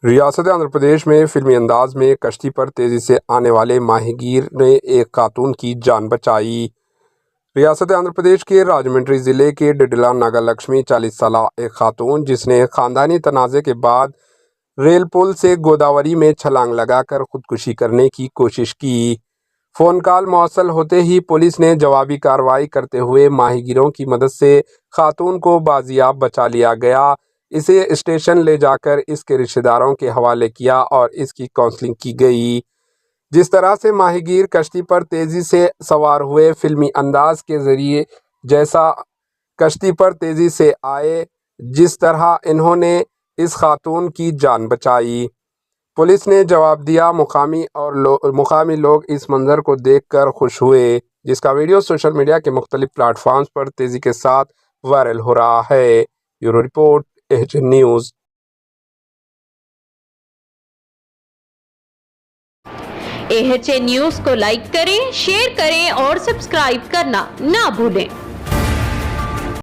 ریاست آندھرا پردیش میں فلمی انداز میں کشتی پر تیزی سے آنے والے ماہی گیر نے ایک خاتون کی جان بچائی۔ ریاست آندھرا پردیش کے راجمنڈری ضلع کے ڈڈلا ناگا لکشمی 40 سالہ ایک خاتون جس نے خاندانی تنازع کے بعد ریل پل سے گوداوری میں چھلانگ لگا کر خودکشی کرنے کی کوشش کی۔ فون کال موصل ہوتے ہی پولیس نے جوابی کارروائی کرتے ہوئے ماہی گیروں کی مدد سے خاتون کو بازیاب بچا لیا گیا۔ اسے اسٹیشن لے جا کر اس کے رشتہ داروں کے حوالے کیا اور اس کی کاؤنسلنگ کی گئی۔ جس طرح سے ماہی گیر کشتی پر تیزی سے سوار ہوئے، فلمی انداز کے ذریعے جیسا کشتی پر تیزی سے آئے، جس طرح انہوں نے اس خاتون کی جان بچائی۔ پولیس نے جواب دیا۔ مقامی لوگ اس منظر کو دیکھ کر خوش ہوئے، جس کا ویڈیو سوشل میڈیا کے مختلف پلیٹ فارمز پر تیزی کے ساتھ وائرل ہو رہا ہے۔ Bureau report AHN news. AHN news کو لائک کریں، شیئر کریں اور سبسکرائب کرنا نہ بھولیں۔